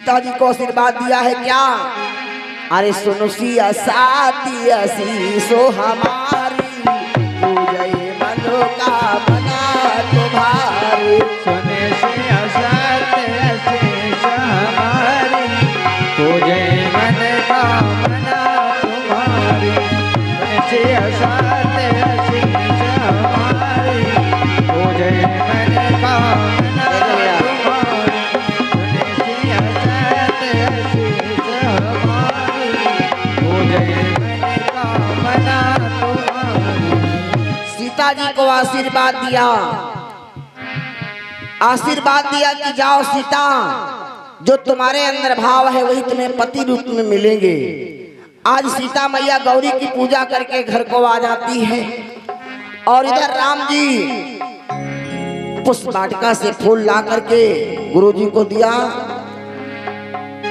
सीता जी को आशीर्वाद दिया है क्या? अरे सुनो सिया साथी आशीषो हमारी, पूजय मनोकामना तुम्हारी। सुने सिया साथी आशीष हमारी, पूजय मनोकामना तुम्हारी। सुने सिया साथी आशीष हमारी, पूजय मनोकामना तुम्हारी। सुने सिया साथी आशीष हमारी, पूजय मनोकामना तुम्हारी। सीता जी को आशीर्वाद दिया कि जाओ सीता, जो तुम्हारे अंदर भाव है वही तुम्हें पति रूप में मिलेंगे। आज सीता मैया गौरी की पूजा करके घर को आ जाती है और इधर राम जी पुष्प वाटिका से फूल ला करके गुरु जी को दिया।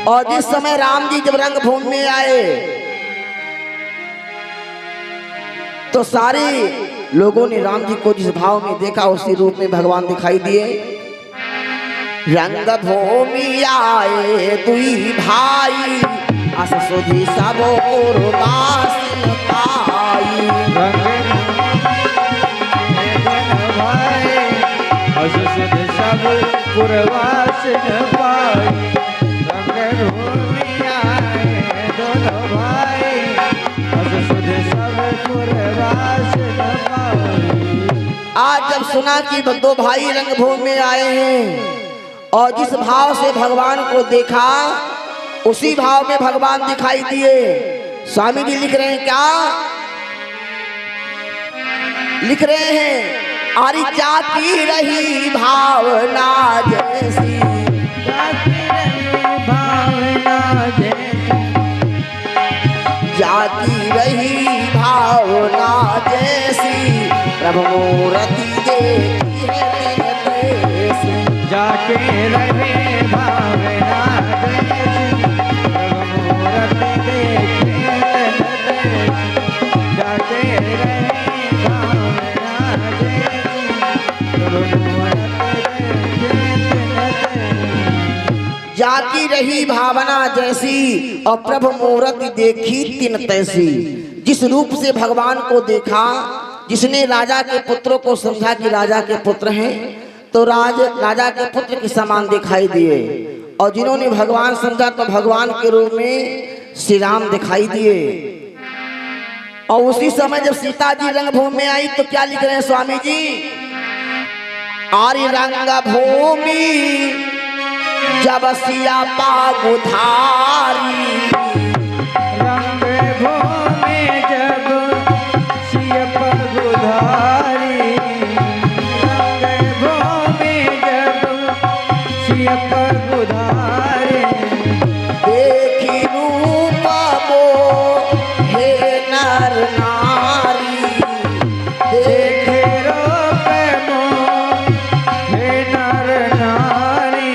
और जिस समय राम जी जब रंगभूमि में आए तो सारे लोगों ने राम जी को जिस भाव में देखा उसी रूप में भगवान दिखाई दिए। रंगभूमि आए दुई भाई, अस सुधी सब पुरवासिन पाई। सब पुरवासिन पाई। रंगभूमि आए दोनों भाई, सब पुरवासिन पाई। आज जब सुना कि दो भाई रंगभूमि में आए हैं और जिस भाव से भगवान को देखा उसी भाव में भगवान दिखाई दिए। स्वामी जी लिख रहे हैं क्या? लिख रहे हैं अरे जाती रही भावना जैसी, जाती रही भावना जैसी, जाती रही भावना जैसी, प्रभु मूर्ति देखी है दिन तैसी। जाके रहे भावना जैसी, प्रभु मूर्ति देखी है दिन तैसी। जाके रहे भावना जैसी, प्रभु मूर्ति देखी है दिन तैसी। जाती रही भावना जैसी और प्रभु मूर्ति देखी तिन तैसी। जिस रूप से भगवान को देखा, जिसने राजा के पुत्रों को समझा कि राजा के पुत्र हैं, तो राजा के पुत्र के समान दिखाई दिए। और जिन्होंने भगवान समझा तो भगवान के रूप में श्री राम दिखाई दिए। और उसी समय जब सीता जी रंगभूमि में आई तो क्या लिख रहे हैं स्वामी जी? आर्य रंगभूमि जब सिया पागुधारी, रंगभूमि जब सिया पागुधारी। रंगभूमि जब सिया पागुधारी। देखी रूप मोहे नर नारी, देखे रूप मोहे नर नारी।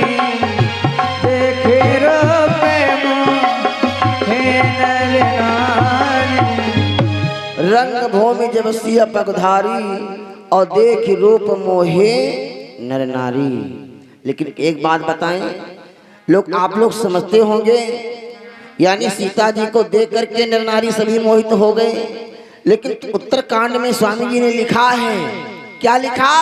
देखे रूप मोहे नर नारी। रंगभूमि जब सिया पगधारी और देख रूप मोहे नर नारी। लेकिन एक बात बताएं, आप लोग समझते होंगे यानी सीता जी को देख करके नर नारी सभी मोहित हो गए। लेकिन उत्तरकांड में स्वामी जी ने लिखा है, क्या लिखा?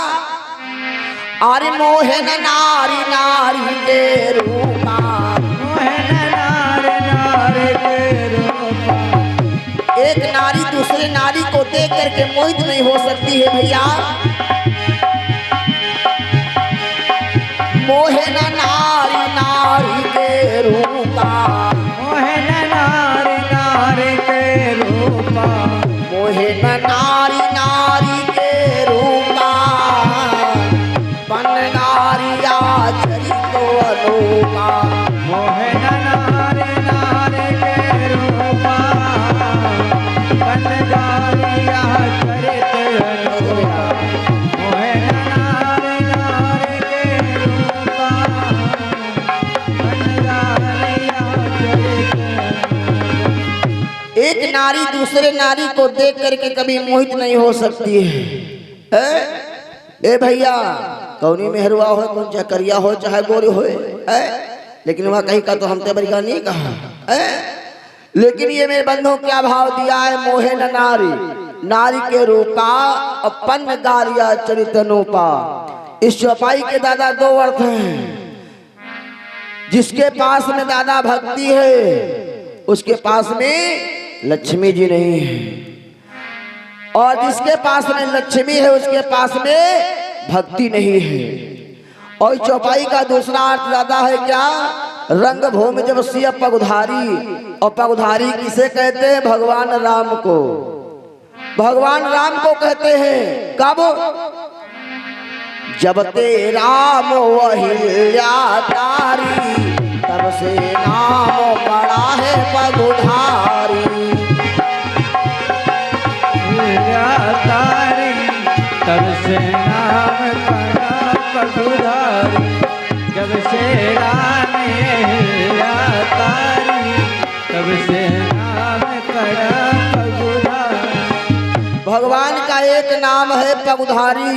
अरे मोहे न नारी नारी के रूपा, मोहे नारी नारी के रूपा। एक नारी दूसरे नारी को देख करके मोहित नहीं हो सकती है भैया। मोहे न नारी नारी के रूपा, मोहे नारी नारी के रूपा। मोहे न नारी नारी के रूपा, पन नारिया चरितो अनूपा। मोहे नारी नारी के रूपा, पन नारिया चरित अनूपा। मोहे नारी नारी के रूपा, पन नारिया चरित अनूपा। एक नारी दूसरे नारी को देख करके कभी मोहित नहीं हो सकती है। ए भैया, कौनी मेहरुआ हो, कौन चाहे करिया हो चाहे गोरी हो, लेकिन वह कहीं का तो हम ते बरिका नहीं कहा है। लेकिन ये मेरे बंधुओं क्या भाव दिया है, मोहे न नारी नारी के रूपा अपन गारिया चरित नूपा। इस चौपाई के दादा दो अर्थ हैं। जिसके पास में दादा भक्ति है उसके पास में लक्ष्मी जी नहीं है, और जिसके पास में लक्ष्मी है उसके पास में भक्ति नहीं है। और चौपाई का दूसरा अर्थ दादा है क्या, रंग भूमि जब सिया पगुधारी। और पगुधारी किसे कहते हैं, भगवान राम को। भगवान राम को कहते हैं कब, जब ते राम वहिल्या तारी तब से नाम पड़ा है पगुधारी। तारी तब से नाम पड़ा पगुधारी, जब से राम तारी तब से नाम पड़ा पगुधारी। भगवान का एक नाम है पगुधारी।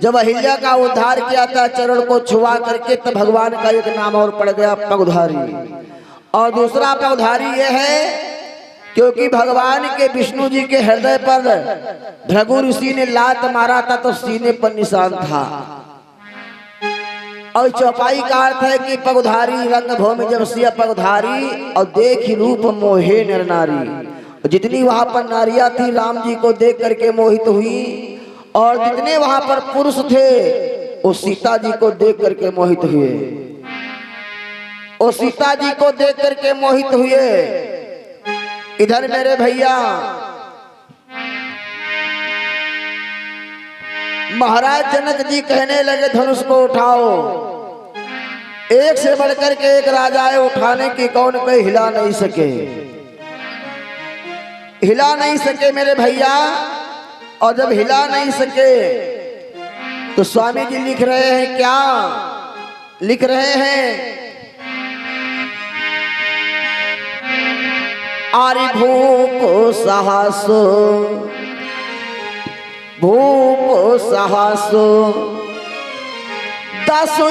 जब अहिल्या का उद्धार किया था चरण को छुआ करके, तब भगवान का एक नाम और पड़ गया पगुधारी। और दूसरा पगुधारी यह है क्योंकि भगवान के विष्णु जी के हृदय पर भृगु ऋषि ने लात मारा था तो सीने पर निशान था। और चौपाई का अर्थ है कि पगुधारी रंग भूमि जब सिया पगुधारी, और देखी रूप मोहे नर नारी। जितनी वहां पर नारियां थी राम जी को देख करके मोहित हुई, और जितने वहां पर पुरुष थे वो सीता जी को देख करके मोहित हुए। वो सीता जी को देख करके मोहित हुए। इधर मेरे भैया महाराज जनक जी कहने लगे धनुष को उठाओ। एक से बढ़कर के एक राजाएं उठाने की, कौन कोई हिला नहीं सके, हिला नहीं सके मेरे भैया। और जब हिला नहीं सके तो स्वामी जी लिख रहे हैं क्या, लिख रहे हैं, आरि भूप साहसो भूप साहसो दसो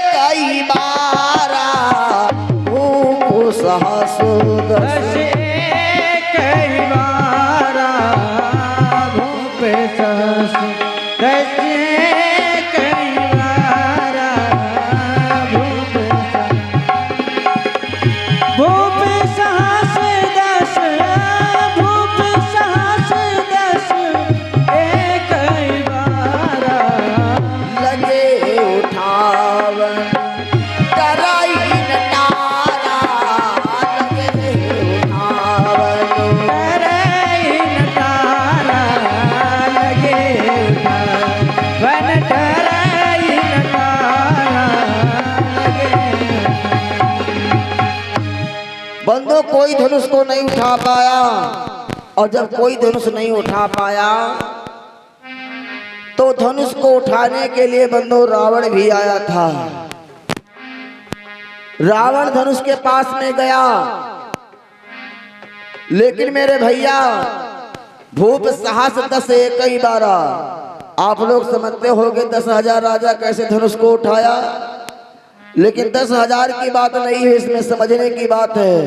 कई बारा भूप साहसो दस कई बारा भूप साहसो दस कई बारा भूप साहस दस भूप साहस दस कई बारा लगे उठावन कराई नटारा, लगे उठावन कराई नटारा, लगे वन कराई नटारा, लगे। बंदो कोई धनुष को नहीं उठा पाया। और जब कोई धनुष नहीं उठा पाया तो धनुष को उठाने के लिए बंदो रावण भी आया था। रावण धनुष के पास में गया, लेकिन मेरे भैया भूप साहस 10 कई बारा। आप लोग समझते होंगे 10,000 राजा कैसे धनुष को उठाया, लेकिन 10,000 की बात नहीं है, इसमें समझने की बात है।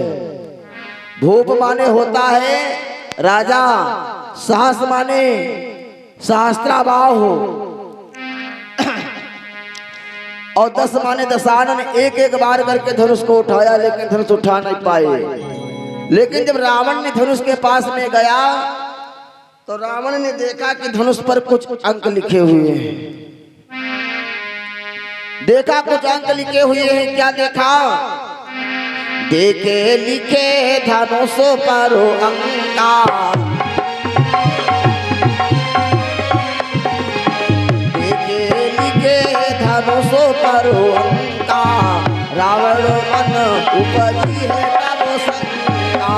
भूप माने होता है राजा, साहस माने सहस्त्राबाहु, और 10 माने दशानन। एक एक बार करके धनुष को उठाया, लेकिन धनुष उठा नहीं पाए। लेकिन जब रावण ने धनुष के पास में गया तो रावण ने देखा कि धनुष पर कुछ अंक लिखे हुए हैं। देखा कुछ अंक लिखे हुए हैं, क्या देखा, देखे लिखे धनुष पर अंका, देखे लिखे धनुष पर अंका, रावण मन उपजी है तब शंका।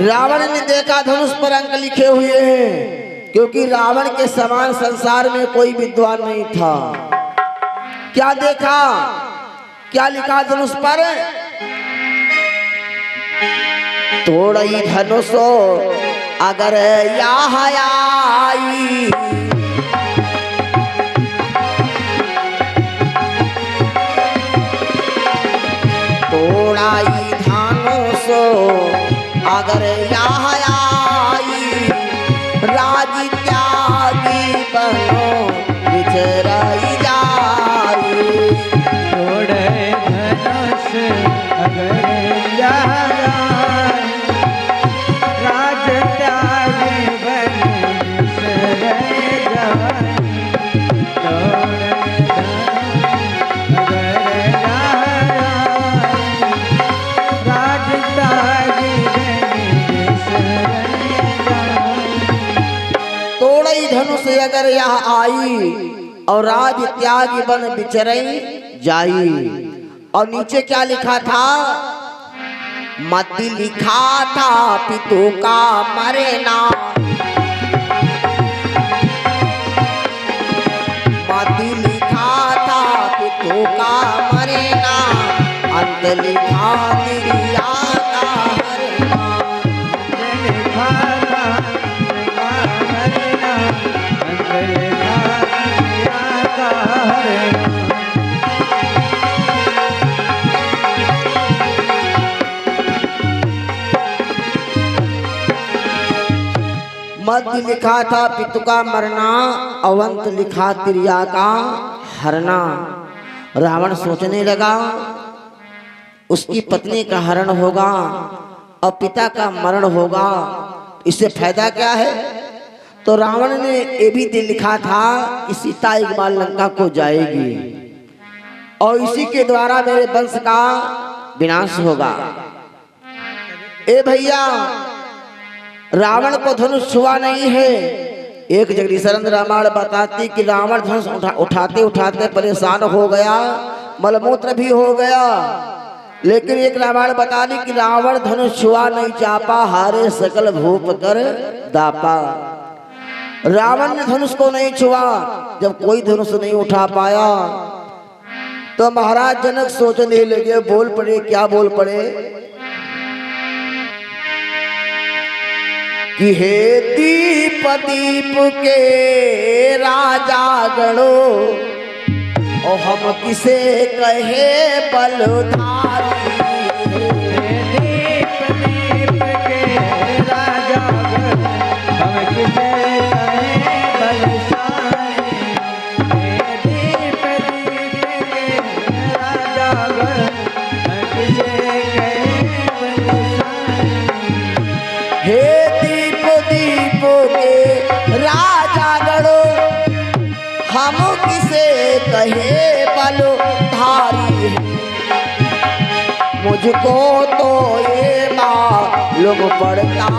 रावण ने देखा धनुष पर अंक लिखे हुए हैं, क्योंकि रावण के समान संसार में कोई विद्वान नहीं था। क्या देखा, क्या लिखा धनुष पर? तोड़ई धनुषो अगर यहाँ आई, तोड़ाई धनुषो अगर यहाँ आई, राज त्यागी बनो बिचराई जाई। तोड़े धनुष अगर यहाँ आई, राज त्यागी बनो बिचराई जाई। तोड़े धनुष अगर यहाँ आई, राज त्यागी बनो बिचराई जाई। तोड़ई धनुष अगर यहाँ आई और राज त्यागी बन बिचरई जाई। और नीचे क्या लिखा था? मति लिखा था पितु का मरना, मति लिखा था पितु का मरना, अंत लिखा तिरिया का हरना। लिखा था मरना, अंत लिखा तिरिया का हरना। मध्य लिखा था पितु का मरना, अवंत लिखा तिरिया का हरना। रावण सोचने लगा उसकी पत्नी का हरण होगा और पिता का मरण होगा, इससे फायदा क्या है? तो रावण ने ये भी दिल लिखा था कि सीता एक बार लंका को जाएगी और इसी के द्वारा मेरे वंश का विनाश होगा। ए भैया, रावण को धनुष छुआ नहीं है। एक जगदीशानंद रामायण बताती कि रावण धनुष उठाते उठाते परेशान हो गया, मलमूत्र भी हो गया, लेकिन एक रामायण बता दी कि रावण धनुष छुआ नहीं चापा, हारे सकल भूप कर दापा। रावण ने धनुष को नहीं छुआ। जब कोई धनुष नहीं उठा पाया तो महाराज जनक सोचने लगे, बोल पड़े। क्या बोल पड़े कि हे दीप दीप के राजा गणो, और हम किसे कहे बलधारी। दीप दीप के राजा गण, हम किसे कहे बलशाली। दीप दीप के राजा गण, हम किसे कहे बलशाली। हे दीप दीप के राजा गणो, हम किसे कहे बलधारी। मुझको तो ये मालूम पड़ता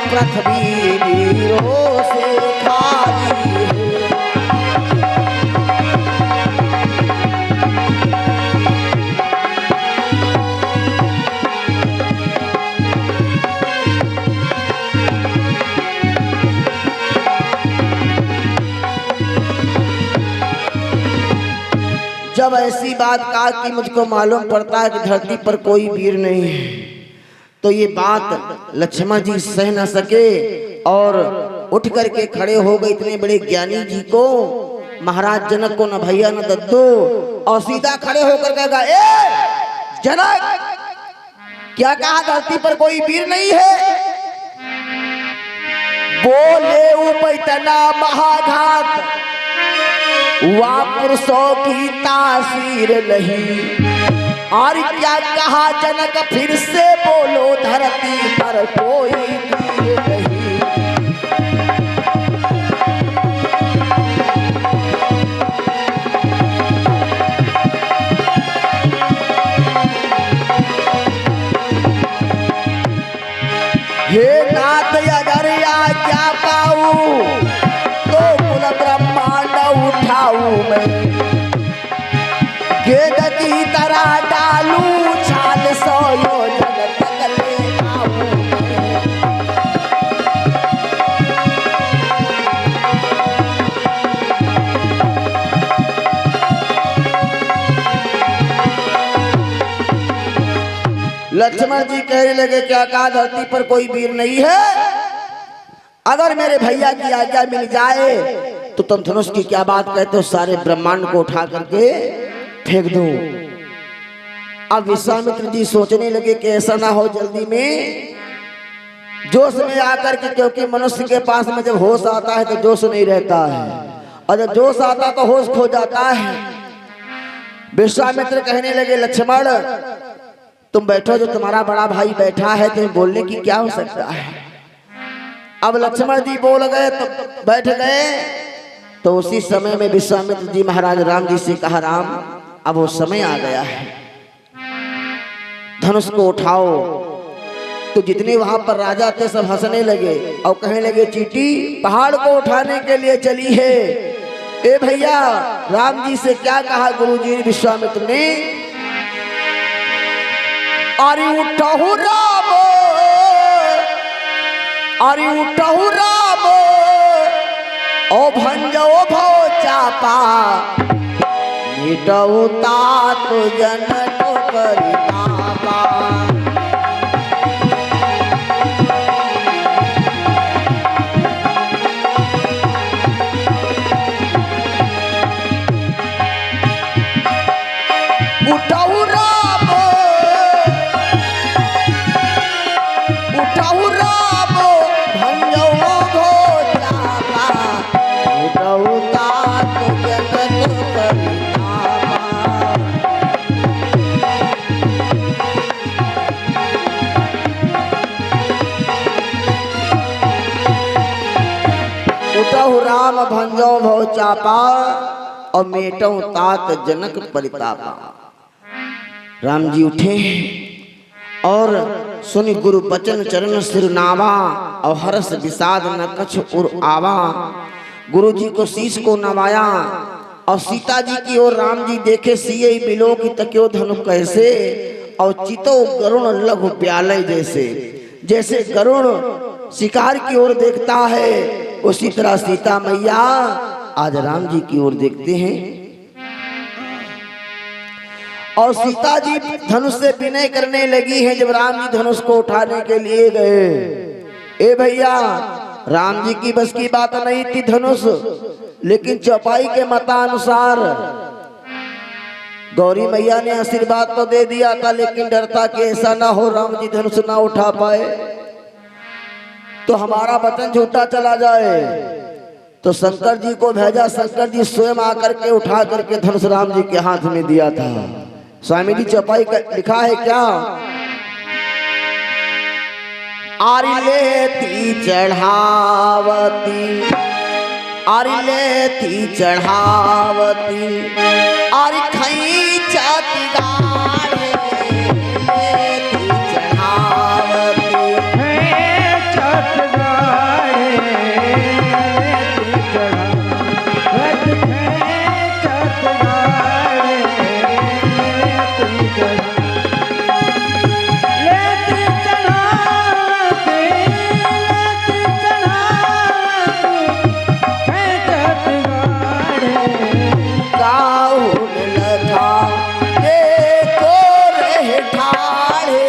पृथ्वी वीरों से खाली है। जब ऐसी बात कहा कि मुझको मालूम पड़ता है कि धरती पर कोई वीर नहीं है, तो ये बात लक्ष्मण जी सह न सके और उठ करके खड़े हो गए। इतने बड़े ज्ञानी जी को, महाराज जनक को न भैया न दद्दू, और सीधा खड़े होकर कहा, ए जनक, क्या कहा धरती पर कोई वीर नहीं है? बोले उपैतना महाघात, वहाँ पुरुषों की तासीर नहीं। और क्या कहा जनक, फिर से बोलो, धरती पर कोई वीर नहीं। हे नाथ अगर आज्ञा पाऊं तो कुल ब्रह्मांड उठाऊं मैं, गेंद की तरह डालूं छाल, 100 योजन तक ले आऊं मैं। लक्ष्मण जी कहने लगे क्या कहा धरती पर कोई वीर नहीं है? अगर मेरे भैया की आज्ञा मिल जाए तो तुम धनुष की क्या बात कहते हो, सारे ब्रह्मांड को उठा करके फेंक दो। अब विश्वामित्र जी सोचने लगे कि ऐसा ना हो जल्दी में जोश में आकर के, क्योंकि मनुष्य के पास में जब होश आता है तो जोश नहीं रहता है, और जब जोश आता तो होश खो जाता है। विश्वामित्र कहने लगे लक्ष्मण तुम बैठो, जो तुम्हारा बड़ा भाई बैठा है तुम्हें बोलने की क्या हो सकता है। अब लक्ष्मण जी बोल गए तो बैठ गए। तो उसी समय में विश्वामित्र जी महाराज राम जी से कहा राम अब वो समय आ गया है, धनुष को उठाओ। तो जितने वहां पर राजा थे सब हंसने लगे और कहने लगे चींटी पहाड़ को उठाने के लिए चली है। ए भैया राम जी से क्या कहा गुरुजी विश्वामित्र ने, अरे उठहु राम, अरे उठहु राम, ओ भंजो भो चापा, मिटहु तात जनक परितापा। उठहु राम, उठहु राम, भंजो भो चापा, मिटहु तात जनक परितापा। उठहु राम भंजो भो चापा और मेटहु तात जनक परितापा। राम जी उठे और सुनि गुरु बचन चरण सिर नावा, और हर्ष विषाद न कछ उर आवा। गुरु जी को शीश को नवाया और सीता जी की ओर राम जी देखे सिए बिलो की तक्यो धनु कैसे, और चितो गरुण लघु ब्यालय जैसे। जैसे गरुण शिकार की ओर देखता है उसी तरह सीता मैया आज राम जी की ओर देखते हैं। और सीता जी धनुष से विनय करने लगी है। जब राम जी धनुष को उठाने के लिए गए, ए भैया राम जी की बस की बात नहीं थी धनुष, लेकिन चौपाई के मतानुसार गौरी मैया ने आशीर्वाद तो दे दिया था, लेकिन डर था कि ऐसा ना हो राम जी धनुष ना उठा पाए तो हमारा वचन झूठा चला जाए। तो शंकर जी को भेजा, शंकर जी स्वयं आकर के उठा करके धनुष राम जी के हाथ में दिया था। स्वामी जी चौपाई लिखा है क्या, आरी लेती चढ़ावती, आरी लेती चढ़ावती, आरी खई चाती गाड़े, लेती चढ़ावती, छत गाड़े, लेती चढ़ावती, छत गाड़े, लेती चढ़ावती, लेती चढ़ावती, लेती चढ़ावती, काहुन लखा देखो रहे ठाड़े,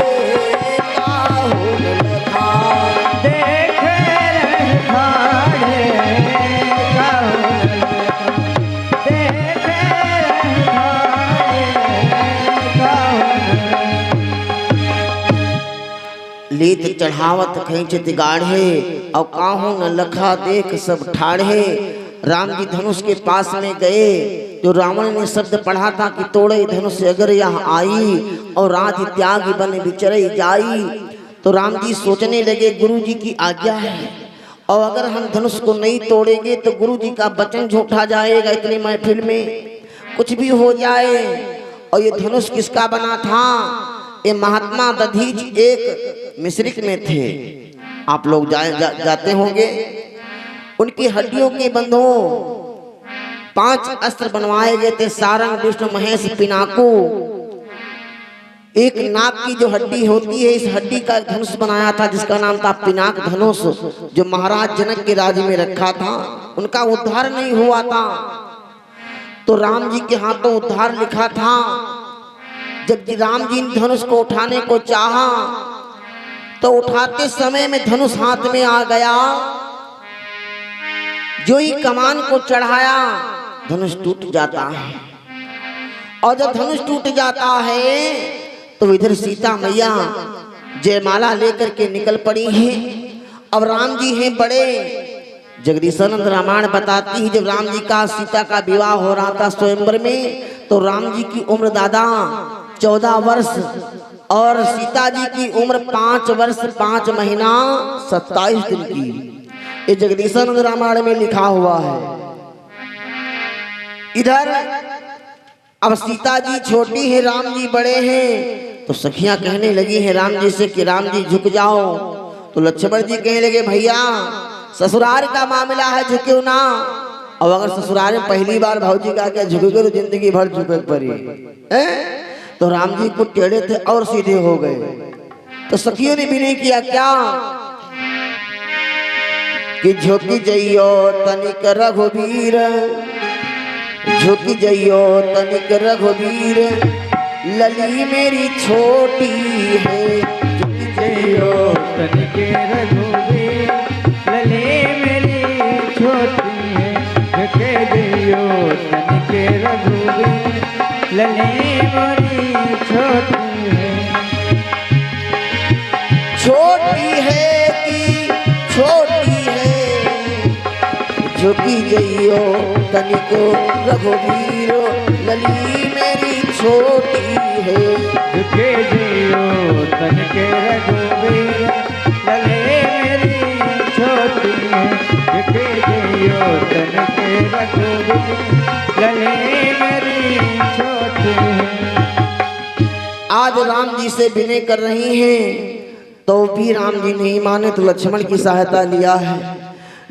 काहुन लखा देखे रहे ठाड़े, काहुन लखा देखे रहे ठाड़े, काहुन लीत चढ़ावत खींचत गाढ़े, और काहू न लखा देख सब ठाढ़े। राम जी धनुष के पास में गए तो रावण ने शब्द पढ़ा था कि तोड़े धनुष अगर यहाँ आई, और रात त्यागी बन बिचरई जाई। तो राम जी सोचने लगे गुरु जी की आज्ञा है, और अगर हम धनुष को नहीं तोड़ेंगे तो गुरु जी का वचन झूठा जाएगा, इतनी महफिल में कुछ भी हो जाए। और ये धनुष किसका बना था, ये महात्मा दधीच एक मिश्रिक में थे, आप लोग जाते होंगे। उनकी हड्डियों के बंधों 5 अस्त्र बनवाए गए थे, सारंग विष्णु महेश पिनाकू। एक नाक की जो हड्डी होती है, इस हड्डी का धनुष बनाया था जिसका नाम था पिनाक धनुष, जो महाराज जनक के राज्य में रखा था। उनका उद्धार नहीं हुआ था, तो राम जी के हाथों उद्धार लिखा था। जब राम जी ने धनुष को उठाने को चाहा तो उठाते समय में धनुष हाथ में आ गया। जो ही कमान को चढ़ाया धनुष टूट जाता है। और जब धनुष टूट जाता है तो इधर सीता मैया जयमाला लेकर के निकल पड़ी है। अब राम जी हैं बड़े। जगदीशानंद रामायण बताती है जब राम जी का सीता का विवाह हो रहा था स्वयंवर में, तो राम जी की उम्र दादा 14 वर्ष और सीता जी की उम्र 5 वर्ष 5 महीना 27 दिन की। ये जगदीशानंद रामायण में लिखा हुआ है। इधर अब सीता जी छोटी है, राम जी बड़े हैं। तो सखियां कहने लगी हैं राम जी से कि राम जी झुक जाओ। तो लक्ष्मण जी कहने लगे भैया ससुराल का मामला है, झुक्यो ना। और अगर ससुराल में पहली बार भाऊजी का क्या झुकेगे तो जिंदगी भर झुके पड़ी। तो राम जी को टेढ़े थे और सीधे हो गए। तो सखियों ने भी नहीं किया क्या कि झुकी जइयो तनिक रघुवीर, झुकी जइयो तनिक रघुवीर, लली मेरी छोटी है। झुकी जइयो तनिक रघुवीर, लली मेरी छोटी है। झुके जइयो तनिक रघुवीर, लली मेरी छोटी है। छोटी है कि छोटी है, झुकी जइयो तनिक रघुवीर, लली मेरी छोटी है। झुके जइयो तनिक रघुवीर, लली मेरी छोटी है। झुके जइयो तनिक रघुवीर, लली मेरी छोटी है। आज राम जी से विनय कर रही हैं तो भी राम जी नहीं माने तो लक्ष्मण की सहायता लिया है।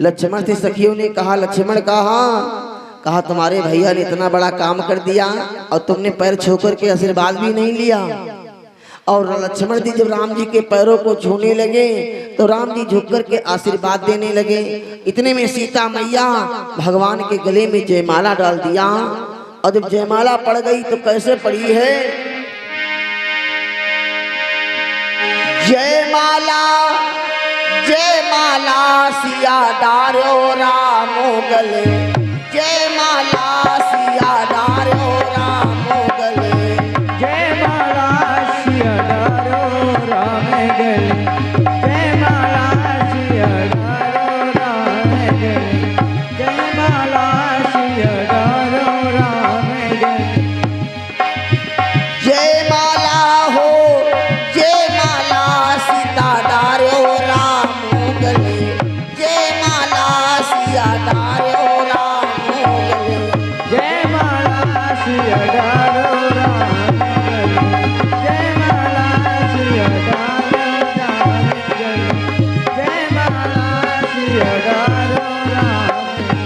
लक्ष्मण से सखियों ने कहा, लक्ष्मण कहा तुम्हारे भैया ने इतना बड़ा काम कर दिया और तुमने पैर छू कर के आशीर्वाद भी नहीं लिया। और लक्ष्मण जी जब राम जी के पैरों को छूने लगे तो राम जी झुक कर के आशीर्वाद देने लगे। इतने में सीता मैया भगवान के गले में जयमाला डाल दिया। और जब जयमाला पड़ गई तो कैसे पड़ी है, जयमाला जयमाला सिया डारो रामो गले, जयमाला सिया डारो रामो गले। जयमाला सिया डारो राम गले, जयमाला सिया डारो राम गले, जयमाला सिया डारो राम गले। जयमाला हो जयमाला सीता डारो रामो गले, जयमाला सिया डारो रामो गले। जयमाला सिया डारो राम गले, जयमाला सिया डारो राम गले, जयमाला सिया डारो राम गले।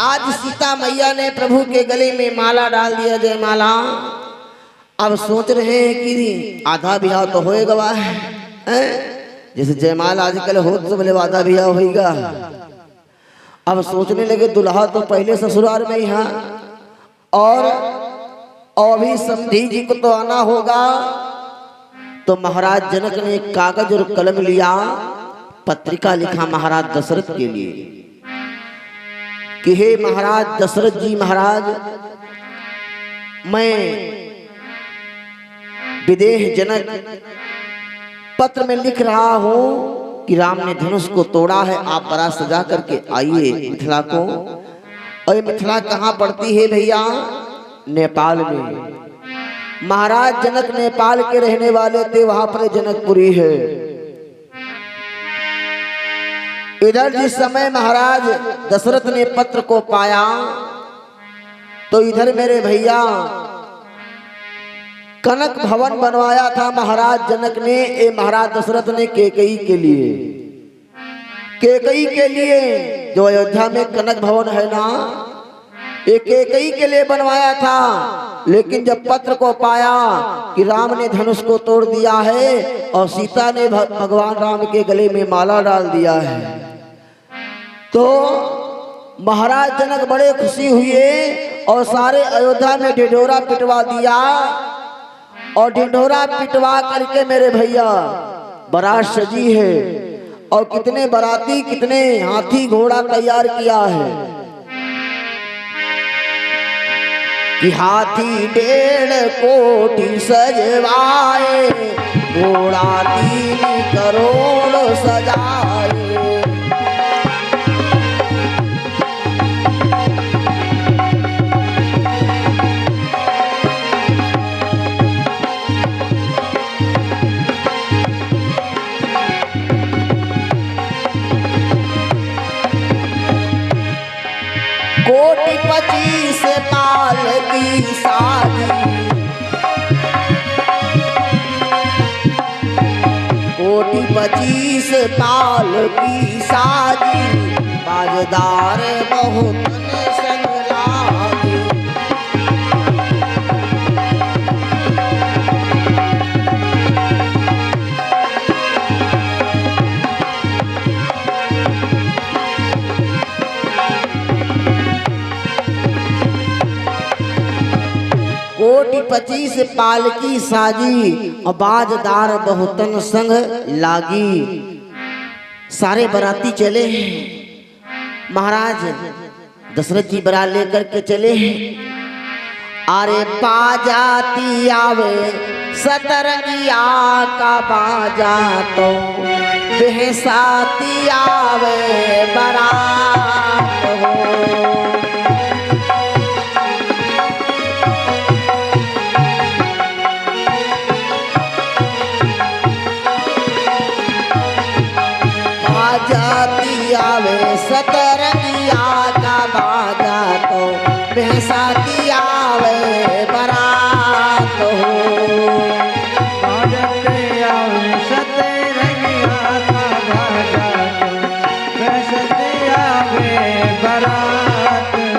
आज सीता मैया ने प्रभु के गले में माला डाल दिया जयमाला। अब सोच रहे हैं कि आधा ब्याह तो होए गवा है, जैसे जयमाला आजकल हो तो बोले आधा ब्याह होगा। अब सोचने लगे दुल्हा तो पहले ससुराल में ही है और अभी समधी जी को तो आना होगा। तो महाराज जनक ने एक कागज और कलम लिया, पत्रिका लिखा महाराज दशरथ के लिए कि हे महाराज दशरथ जी महाराज, मैं विदेह जनक पत्र में लिख रहा हूं कि राम ने धनुष को तोड़ा है, आप बारात सजा करके आइए मिथिला को। और मिथिला कहाँ पड़ती है भैया, नेपाल में। महाराज जनक नेपाल के रहने वाले थे, वहां पर जनकपुरी है। इधर जिस समय महाराज दशरथ ने पत्र को पाया तो इधर मेरे भैया कनक भवन बनवाया था महाराज जनक ने, ये महाराज दशरथ ने कैकेयी के लिए, कैकेयी के लिए जो अयोध्या में कनक भवन है ना, ये कैकेयी के लिए बनवाया था। लेकिन जब पत्र को पाया कि राम ने धनुष को तोड़ दिया है और सीता ने भगवान राम के गले में माला डाल दिया है, तो महाराज जनक बड़े खुशी हुए और सारे अयोध्या में ढिढोरा पिटवा दिया और ढिंढोरा पिटवा करके मेरे भैया बारात सजी है और कितने बाराती कितने हाथी घोड़ा तैयार किया है कि हाथी 1.5 कोटी सजवाए, घोड़ा 3 करोड़ सजाए। कोटि 25 पाल की साजी, कोटि 25 पाल की साजी, बाजदार बहुत संग लागे। कोटि 25 पाल की साजी और बाजदार बहुतन संग लागी। सारे बराती चले हैं, महाराज दशरथ जी बारात लेकर के चले हैं। अरे बाजाती आवे सतरंगिया का बाजा तो बेहसाती आवे बारात हो। बाजाती आवे सतरंगिया का बाजा तो बेहसाती आवे बारात हो। बाजते आवे सतरंगिया का बाजा तो बेहसाती आवे बारात हो।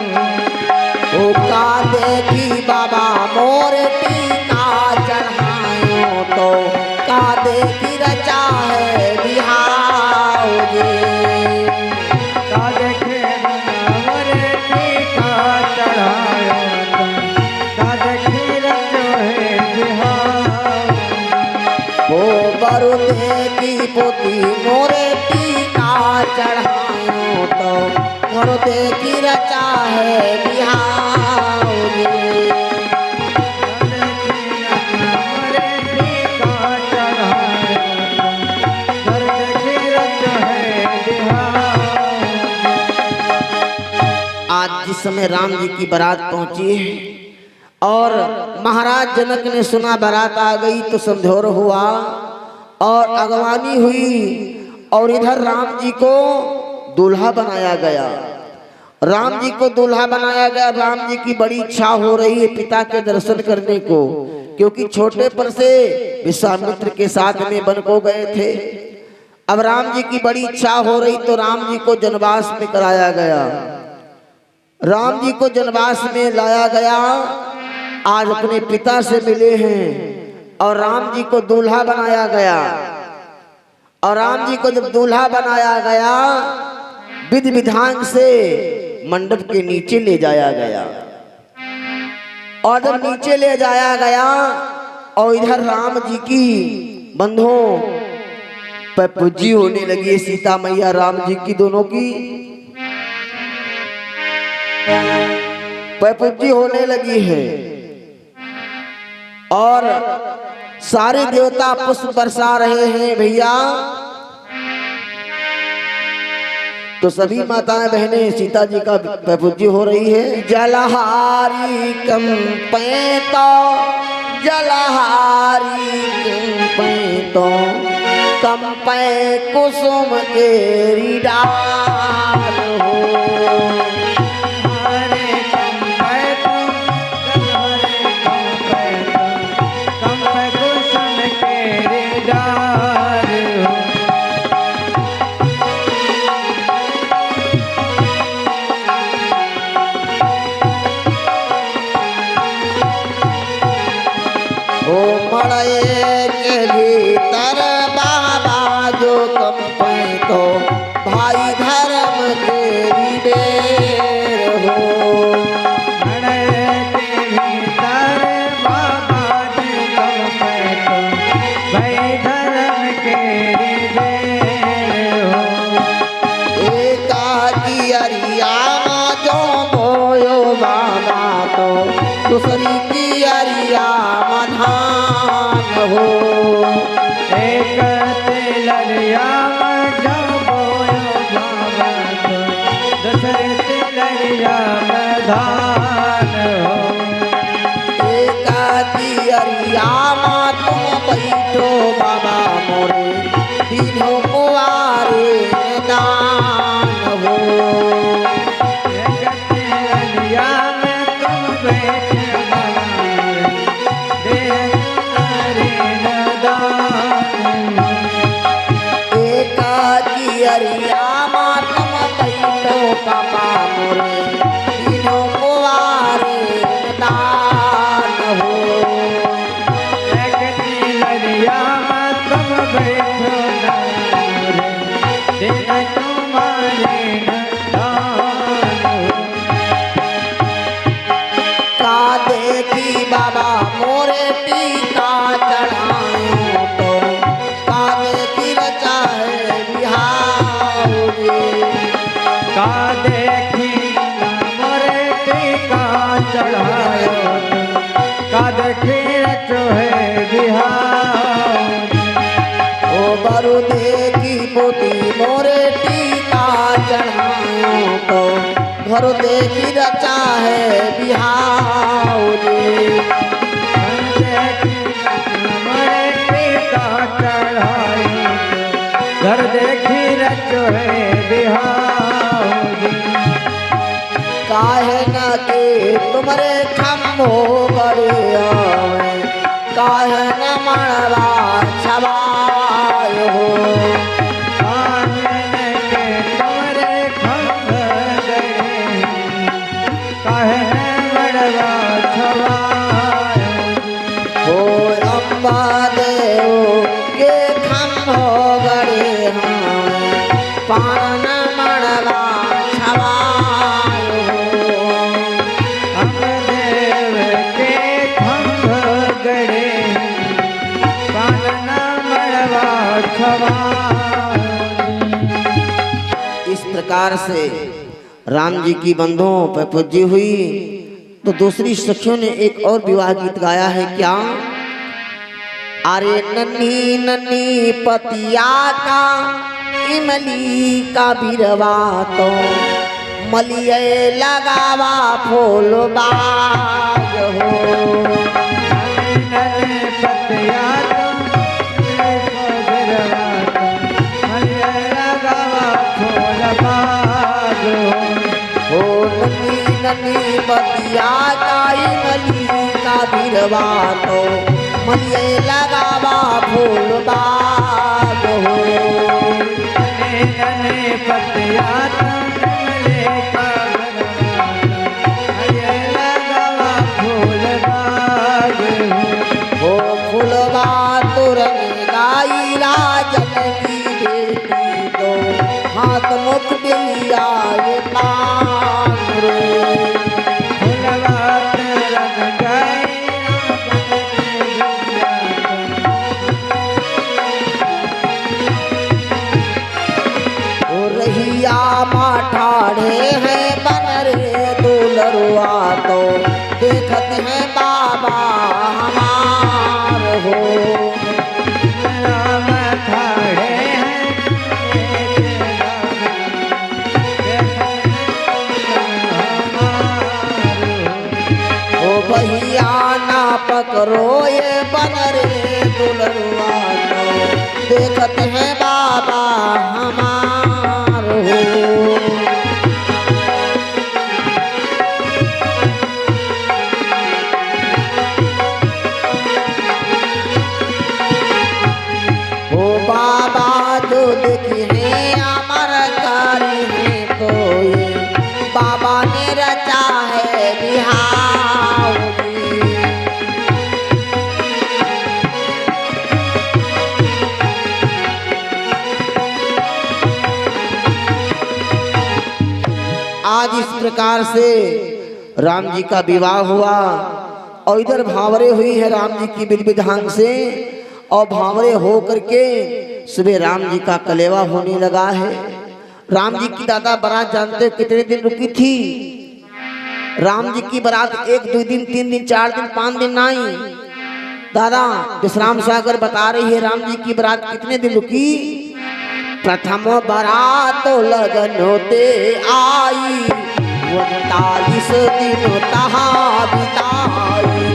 ओ का देखी बाबा मोरे टीका चढ़ायो तो का देखी रचा है बिहार। बरु देखी पोती मोरे टीका चढ़ायो तो बरु देखी रचा है बिहार। आज जिस समय राम जी की बारात पहुंची है और महाराज जनक ने सुना बारात आ गई तो समझौर हुआ और अगवानी हुई और इधर राम जी को दूल्हा बनाया गया। राम जी को दूल्हा बनाया गया। राम जी की बड़ी इच्छा हो रही है पिता के दर्शन करने को, क्योंकि छोटे पर से विश्वामित्र के साथ में वन को गए थे। अब राम जी की बड़ी इच्छा हो रही तो राम जी को जनवास में कराया गया। राम जी को जनवास में लाया गया। आज अपने पिता से मिले हैं और राम जी को दूल्हा बनाया गया। और राम जी को जब दूल्हा बनाया गया विधि विधान से मंडप के नीचे ले जाया गया। और जब नीचे ले जाया गया और इधर राम जी की बंधुओं पर पूजी होने लगी। सीता मैया राम जी की दोनों की पैपूजी होने लगी है और सारे देवता पुष्प बरसा रहे हैं भैया। तो सभी माताएं बहनें सीता जी का पैपूजी हो रही है। जलहारी कंपे तो जलहारी कंपे तो कंपे कुसुम के डाल हो। मड़े के भीतर बाबा जो कंपे तो भाई धर्म के बेर हो। मड़े के भीतर बाबा जो हो। एक तिलरिया में जबोयो भावत, दूसरे तिलरिया में धान हो। एक तिलरिया में तुम बैठो बाबा मोरे, तीनों कुआरे दान हो। एक तिलरिया में तुम बैठे बाबा मोरे, दे तुम्हारे दान हो। एक तिलरिया में तुम बैठो बाबा मोरे, तीनों कुआरे दान हो। एक तिलरिया में तुम बैठो बाबा मोरे, दे तुम्हारे दान हो। का देखी बाबा मोरे टीका चढ़ायो तो, का देखी रचा है बिहार रे। का देखी मोरे टीका चढ़ायो, का देखी रचो है बिहार। ओ बरु देखी मोती मोरे टीका चढ़ायो तो, घरो देखी रचा है बिहार रे। मोरे टीका चढ़ायो, घर देखी रचो है बिहार। काहे न के तुमरे खम्भो बड़े आवे, काहे न मणवा छवाय हो। हो अम्बा देव के खम्भो गड़े हावे, पान मणवा छवाय हो। इस प्रकार से राम जी की बंधों पर पूज्य हुई। तो दूसरी सखियों ने एक और विवाह गीत गाया है क्या? अरे नन्ही नन्ही पतिया का इमली का बिरवा तो, मलिए लगावा फूल बाग हो। हो नन्ही नन्ही पतिया का इमली का बिरवा तो, मलिए लगावा फूल बाग हो। हो फूलबा तुरंग गाई राजन की बेटी तो, हाथ मुख बिलिया ये पारो। हो रहिया माठाड़े हैं बनरे दुलरुआ तो, देखत हैं बाबा हमार हो। ओ भैया ना पकड़ो ये बनरे दुलरुआ तो, देखत हैं बाबा हमार हो। ओ बाबा जो देखी है अमर कारी है तो, ये बाबा ने रचा है बिहार रे। आज इस प्रकार से राम जी का विवाह हुआ और इधर भावरे हुई है राम जी की विधि विधान से, और भावरे हो करके सुबह राम जी का कलेवा होने लगा है। राम जी की दादा बारात जानते हो कितने दिन रुकी थी? राम जी की बारात 1 2 दिन 3 दिन 4 दिन 5 दिन नहीं, दादा विश्राम सागर बता रही है राम जी की बारात कितने दिन रुकी। प्रथम बारात लगन होते आई 39 दिन तहाँ बिताई।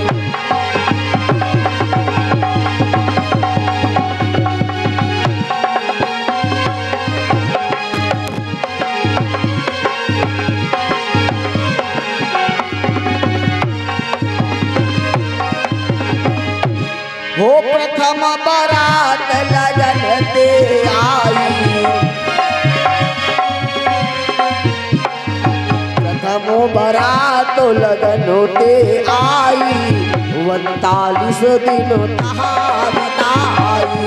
हो प्रथम बारात लगन ते आई। प्रथम बारात लगन ते आई 39 दिन तहाँ बिताई।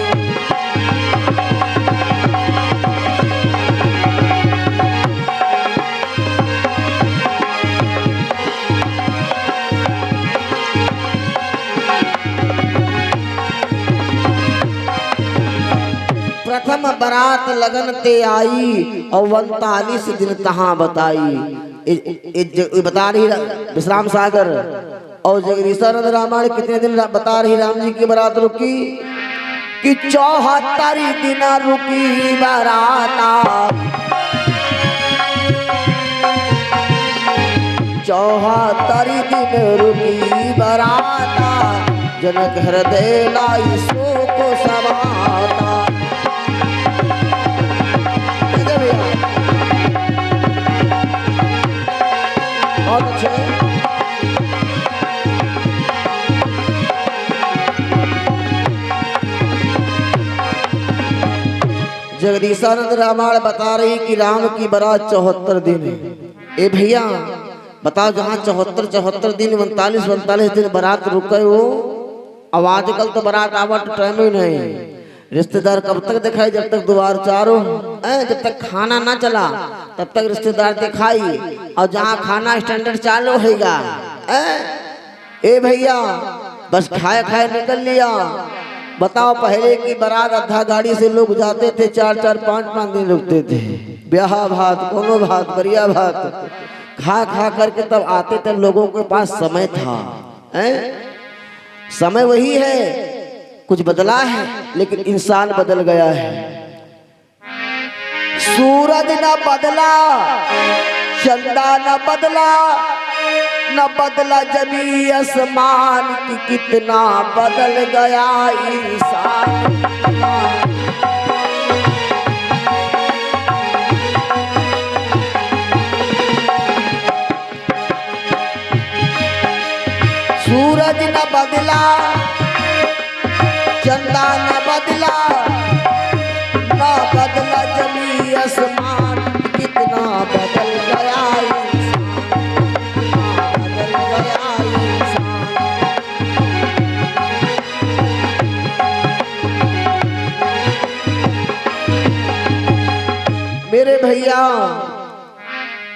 प्रथम बारात लगन ते आई और 39 दिन तहाँ बताई। बता रही विश्राम सागर और जगदीशानंद रामायण कितने दिन बता रही राम जी की बारात रुकी कि 74 दिन रुकी बाराता। 74 दिन रुकी बाराता जनक हृदय लाई शोक समाता। बहुत अच्छे। जगदीशानंद रामायण बता रही कि राम की बारात 74 दिन है। ए भैया बताओ जहाँ 74 दिन 39 दिन बारात रुके हो। अब आजकल तो बारात आवत टाइम ही नहीं। रिश्तेदार कब तक दिखाई जब तक द्वार चारों जब तक खाना ना चला तब तक रिश्तेदार दिखाई और जहाँ खाना स्टैंडर्ड चालू होगा ए भैया बस खाए खाए निकल लिया। बताओ पहले की बारात आधा गाड़ी से लोग जाते थे 4-4 5-5 दिन रुकते थे। ब्याह भात कोनो भात बढ़िया भात खा खा करके तब आते थे। लोगों के पास समय था। समय वही है कुछ बदला है लेकिन इंसान बदल गया है। सूरज न बदला चंदा न बदला न बदला जमी आसमान की कितना बदल गया इंसान। सूरज न बदला चंदा न बदला न बदला जमी आसमान कितना बदल गया इंसान। बदल गया इंसान। मेरे भैया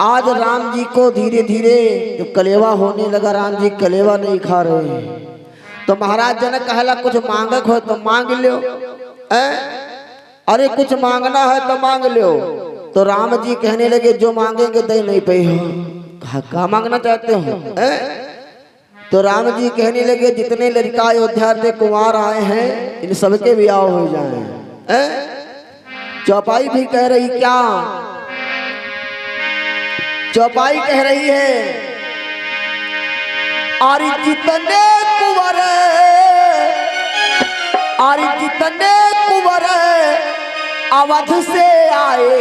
आज राम जी को धीरे धीरे जब कलेवा होने लगा राम जी कलेवा नहीं खा रहे हैं तो महाराज जनक कहला कुछ मांगक हो तो मांग लो। अरे कुछ मांगना है तो मांग लो। तो राम जी कहने लगे जो मांगेंगे दे नहीं पे हो। कहा मांगना चाहते हो? तो राम जी कहने लगे जितने लड़का अयोध्या से कुमार आए हैं इन सबके ब्याह हो जाए। चौपाई भी कह रही क्या? चौपाई कह रही है आरी जितने कुंवर अवध से आए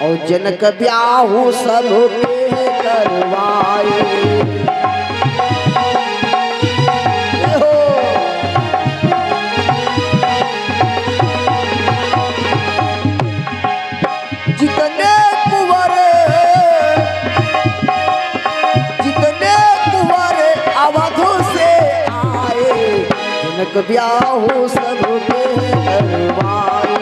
और जनक ब्याह सब के करवाए। जितने कुंवर अवध से आए जनक ब्याह सब के करवाए।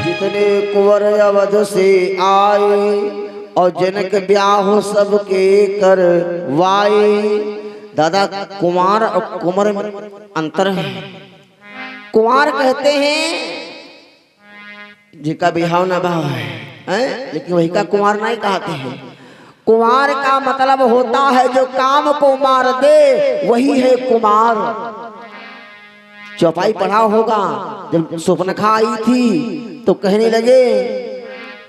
जितने कुंवर अवध से आए और जनक ब्याह सबके करवाए। दादा कुमार और कुंवर में अंतर है। कुमार कहते हैं जिका बिहाव ना भाव है, लेकिन वही का कुंवार नहीं कहते हैं। कुंवार का मतलब होता है जो काम को मार दे, वही है कुमार। चौपाई पढ़ा होगा, जब सुपनखा आई थी तो कहने लगे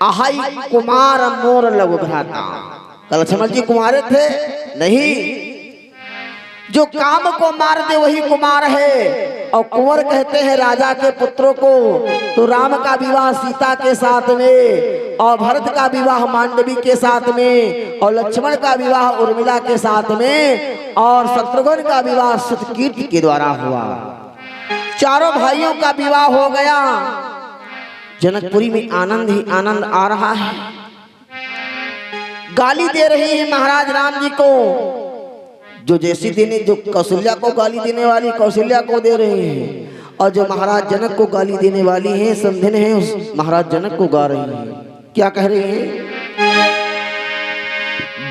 आहाई कुमार मोर लघु भ्राता। कल लक्ष्मण जी कुमार थे नहीं, जो काम को मार दे वही कुमार है। और कुंवर कहते हैं राजा के पुत्रों को। तो राम का विवाह सीता के साथ में, और भरत का विवाह मांडवी के साथ में, और लक्ष्मण का विवाह उर्मिला के साथ में, और शत्रुघ्न का विवाह सतकीर्ति के द्वारा हुआ। चारों भाइयों का विवाह हो गया। जनकपुरी में आनंद ही आनंद आ रहा है। गाली दे रही है महाराज राम जी को, जो जैसी देने, जो कौशल्या को गाली देने वाली कौशल्या को दे रहे हैं, और जो महाराज जनक को गाली देने वाली है समधिन है, उस महाराज जनक को गा रही है। क्या कह रही है?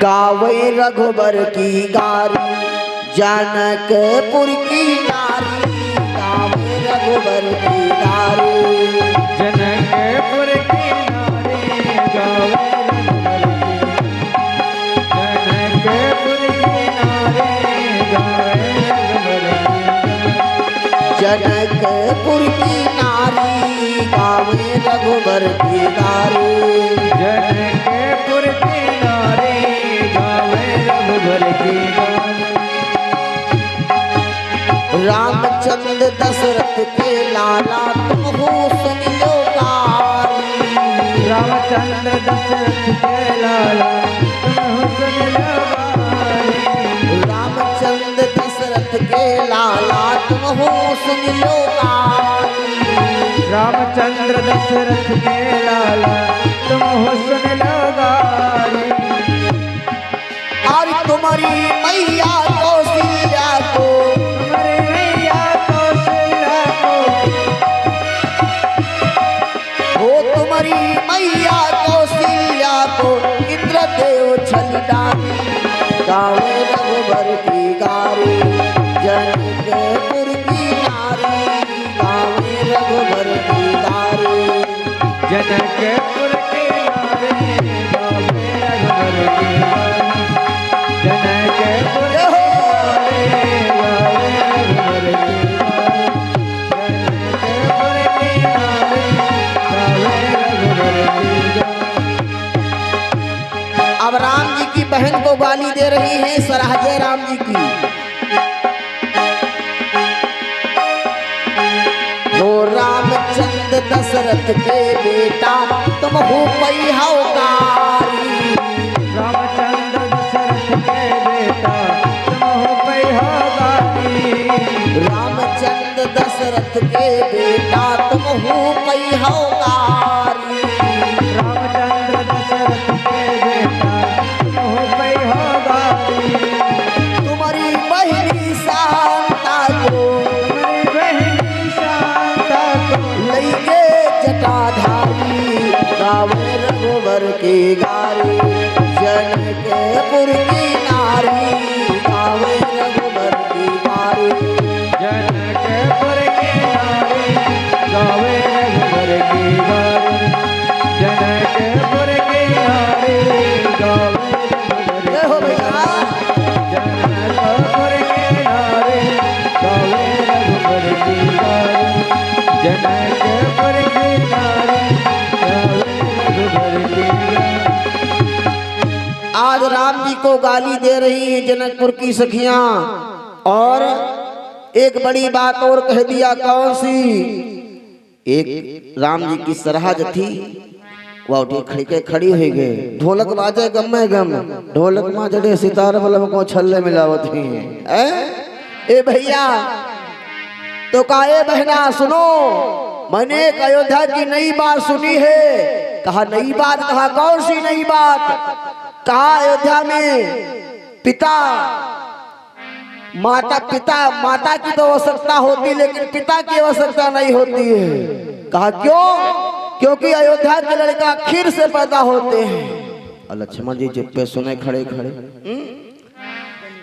गावे रघुबर की गारी जनकपुर की नारी, गावे रघुबर की गारी जनकपुर की नारी, गावे जनकपुर की नारी, गावे रघुबर की गारी। जनकपुर की नारी, गावे रघुबर की गारी। रामचंद्र दशरथ के लाला तुम हो सुन लो गारी। रामचंद्र दशरथ के लाला तुम हो सुन लो गारी। रामचंद्र दशरथ के लाला तुम हो सुन लो गारी। रामचंद्र दशरथ के लाला तुम हो सुन लो गारी। और तुम्हारी मैया कौशल्या को, तुम्हारी मैया कौशल्या को, हो तुम्हारी मैया कौशल्या को इंद्रदेव छल डाली। गावे रघुबर की गारी, जनकपुर की नारी, गावे रघुबर की गारी। जनकपुर की नारी, गावे रघुबर की गारी। जनकपुर की नारी, गावे रघुबर की गारी। जनकपुर की नारी, गावे रघुबर की गारी। अब राम जी की बहन को गाली दे रही है सराहजे राम जी की। वो रामचंद्र दशरथ के बेटा तुम हो पैहौकारी। रामचंद्र दशरथ के बेटा तुम हो पैहौकारी। रामचंद्र दशरथ के बेटा तुम हो पैहौकारी। रामचंद्र दशरथ के बेटा तुम हो पैहौकारी। तुम्हारी बहनी शांता को, तुम्हारी बहनी शांता को, लइके जटाधारी। गावे रघुबर की गारी, जनकपुर की नारी, गावे रघुबर की गारी। जनकपुर की नारी, गावे रघुबर की गारी। जनकपुर की नारी, गावे रघुबर जय हो भैया। जनकपुर की नारी, गावे रघुबर की गारी। जनकपुर की नारी, गावे रघुबर की गारी। आज राम जी को गाली दे रही है जनकपुर की सखियां, और एक बड़ी बात और कह दिया। कौन सी? एक राम जी की सरहद थी, वह उठी खड़ी के खड़ी हो गए। ढोलक बाजे गम में गम, ढोलक माँ जड़े सितार बल्ब को छल्ले मिलावत ही है। ए भैया तो काए बहना सुनो, मैंने एक अयोध्या की नई बात सुनी है। कहा नई बात? कहा कौन सी नई बात? कहा अयोध्या में पिता माता की तो आवश्यकता होती, लेकिन पिता की आवश्यकता नहीं होती है। कहा क्यों? क्योंकि अयोध्या के लड़का खीर से पैदा होते हैं। लक्ष्मण जी चुप पे सुने खड़े खड़े।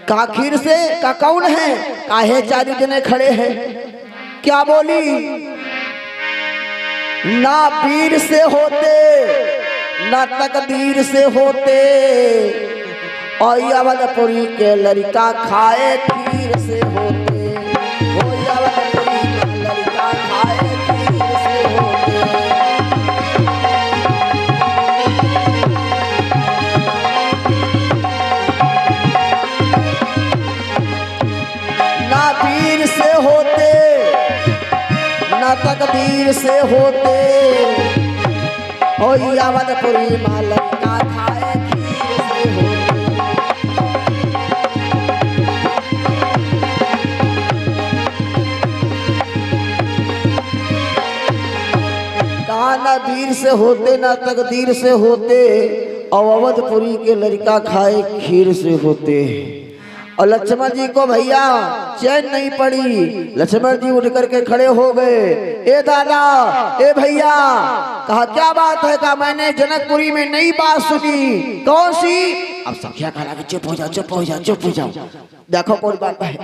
कहा खीर से? का कौन है? काहे चारों जने खड़े हैं। क्या बोली? ना वीर से होते ना तकदीर से होते, और अवधपुरी के लड़का खाए खीर से होते, वो अवधपुरी का लड़का खाए खीर से होते। ना वीर से होते ना तकदीर से होते, और अवधपुरी माँ लड़का खाए खीर से होते। कहा ना वीर से होते ना तकदीर से होते, और अवधपुरी के लड़का खाए खीर से होते। और लक्ष्मण जी को भैया चैन नहीं पड़ी। लक्ष्मण जी उठ करके खड़े हो गए। ए दादा, ए भैया, कहा क्या बात है? कहा मैंने जनकपुरी में नई बात सुनी। कौन सी? अब सखिया कहा कि चुप हो जाओ, चुप हो जाओ, चुप हो जाओ, देखो कौन बात है।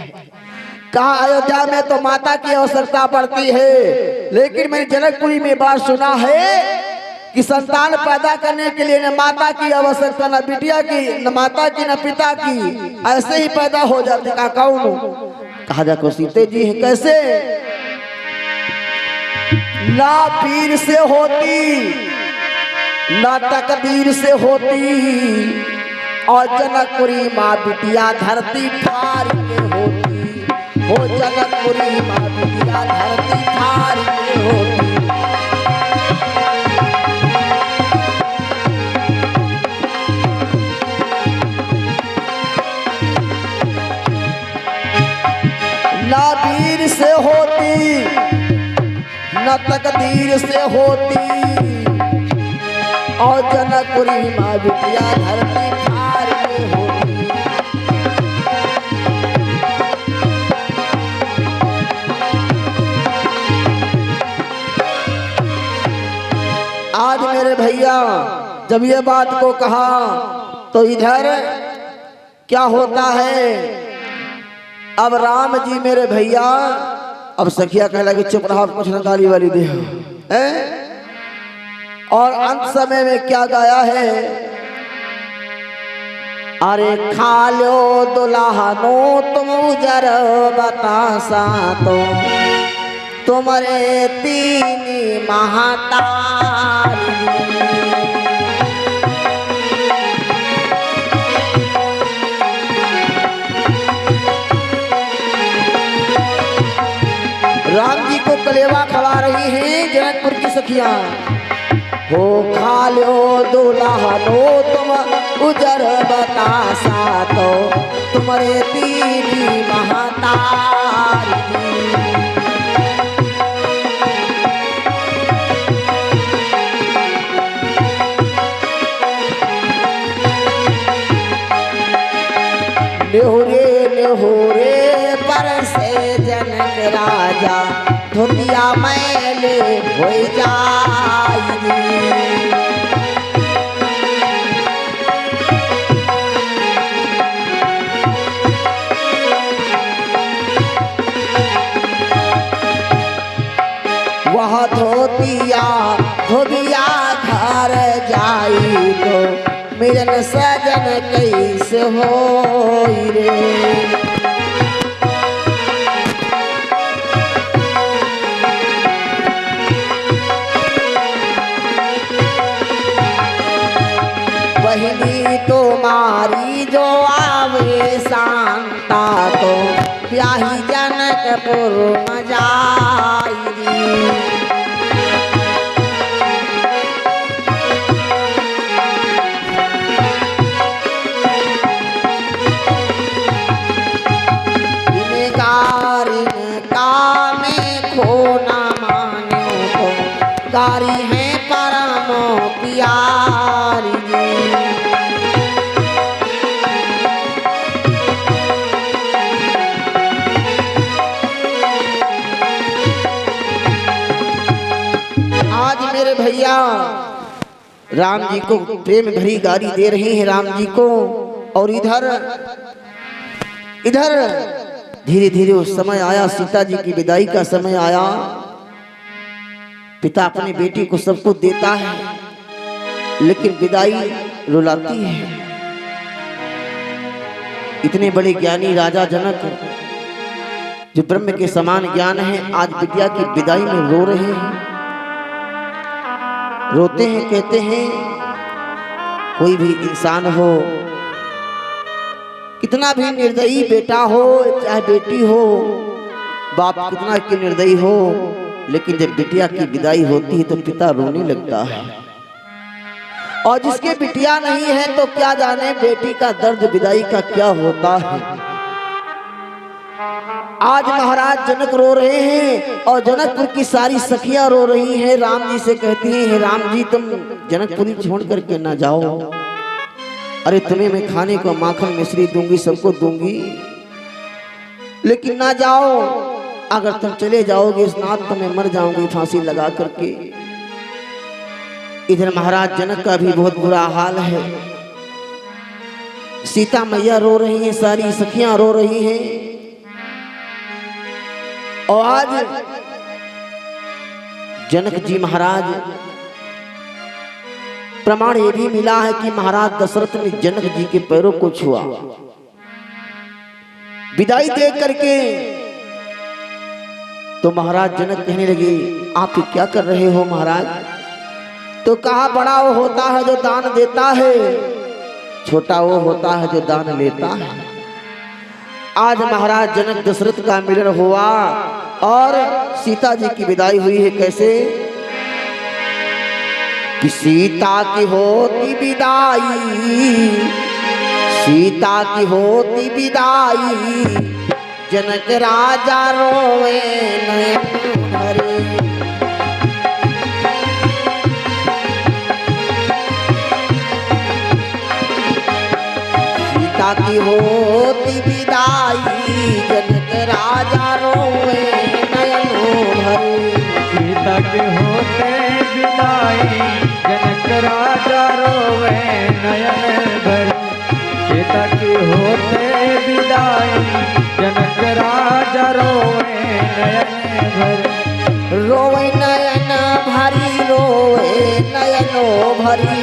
कहा अयोध्या में तो माता की आवश्यकता पड़ती है, लेकिन मैंने जनकपुरी में बात सुना है कि संतान पैदा करने के लिए न माता की आवश्यकता, न बिटिया की, न माता की, न पिता की, ऐसे ही पैदा हो जाते। कहा कौन? कहा देखो सीते जी हैं। कैसे? ना पीर से होती ना तकदीर से होती, और जनकपुरी माँ बिटिया धरती फाड़ के होती, हो जनकपुरी माँ बिटिया धरती फाड़ के होती। ना वीर से होती न तकदीर से होती, और जनकपुरी माँ बिटिया धरती फाड़ के होती। आज मेरे भैया जब ये बात को कहा तो इधर क्या होता है? अब राम जी मेरे भैया, अब सखिया कह लगे चुप रहा, कुछ न गाली वाली दे हैं। और अंत समय में क्या गाया है? अरे खा लो दुल्हनो तुम उजर बतासा, तो तुम्हारे तीन महातारी। राम जी को कलेवा खवा रही हैं जनकपुर की सखियां। हो खा लो दुल्हनो तुम उजर बतासा, तो तुम्हारे तीन महातारी। नेहुरे नेहुरे बरसे जनक राजा, धुतिया मैले हो जाई। वह धोतिया धोबिया घर जाई, तो मिलन सजन कैसे होई रे। बहिनी तुम्हारी जो आवे शांता, तो ब्याही जनकपुर न जाई। गारी है परम प्यारी। आज मेरे भैया राम जी को प्रेम भरी गारी दे रहे हैं राम जी को, और इधर इधर धीरे धीरे उस समय आया, सीता जी की विदाई का समय आया। पिता अपनी बेटी को सब कुछ देता है, लेकिन विदाई रुलाती है। इतने बड़े ज्ञानी राजा जनक, जो ब्रह्म के समान ज्ञान है, आज बिटिया की विदाई में रो रहे हैं। रोते हैं, कहते हैं कोई भी इंसान हो, कितना भी निर्दयी बेटा हो चाहे बेटी हो, बाप कितना की निर्दयी हो, लेकिन जब बिटिया की विदाई होती है तो पिता रोने लगता है। और जिसके बिटिया नहीं है तो क्या जाने बेटी का दर्द विदाई का क्या होता है। आज महाराज जनक रो रहे हैं और जनकपुर की सारी सखियां रो रही हैं। राम जी से कहती हैं, हे राम जी तुम जनकपुरी छोड़ करके ना जाओ। अरे तुम्हें मैं खाने को माखन मिश्री दूंगी, सबको दूंगी, लेकिन ना जाओ। अगर तुम चले जाओगे स्नात तो मैं मर जाऊंगी फांसी लगा करके। इधर महाराज जनक का भी बहुत बुरा हाल है। सीता मैया रो रही हैं, सारी सखियां रो रही हैं। और आज जनक जी महाराज, प्रमाण ये भी मिला है कि महाराज दशरथ ने जनक जी के पैरों को छुआ। विदाई देख करके तो महाराज जनक कहने लगे, आप क्या कर रहे हो महाराज? तो कहा, बड़ा वो होता है जो दान देता है, छोटा वो होता है जो दान लेता है। आज महाराज जनक दशरथ का मिलन हुआ और सीता जी की विदाई हुई है। कैसे कि सीता की होती विदाई, सीता की होती विदाई, जनक राजा रोए नयन भरे। सीता की होती विदाई, जनक राजा रोए नयन भरे। सीता के होते विदाई, जनक राजा रोवे नयन भरे। सीता की होते विदाई, जनक राजा रोवे नयन भरे। रोवे नयन भरी, रोवे नयनो भरी,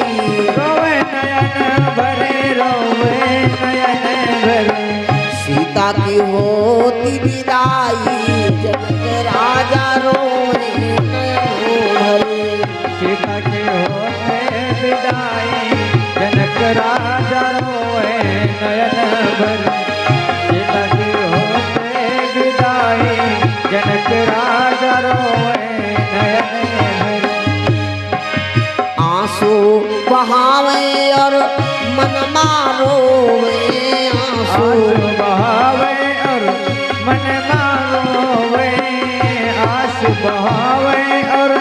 रोवे नयन भरे, रोवे नयन भरे। सीता की होती विदाई, जनक राजा रोए नयनो भरे। सीता के होते विदाई, जनक राजा रोए नयन भरे। सीता के होते विदाई, जनक राजा रोए नयन भरे। आंसू बहावे और मन मारोवे, आंसू बहावे और मन मारोवे, आंसू बहावे और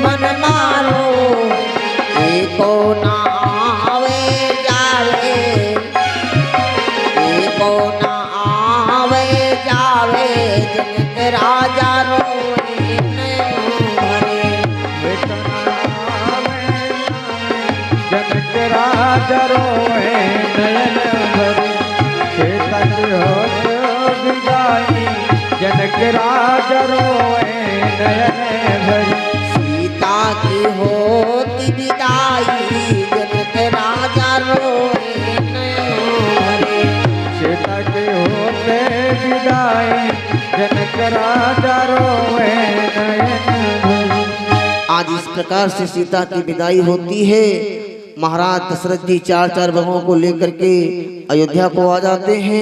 मन मारो। एको ना आवे जावे, एको ना आवे जावे, जनक राजा रोए नयन भरे। जनक राजा रोए नयन भरे। सीता की होत विदाई, जनक राजा रोए नयन भरे। सीता की होती विदाई, जनक राजा रोए नयन भरे। सीता के होते विदाई, जनक राजा रोए नयन भरे। आज इस प्रकार से सीता की विदाई होती है। महाराज दशरथ जी चार चार बहनों को लेकर के अयोध्या को आ जाते हैं।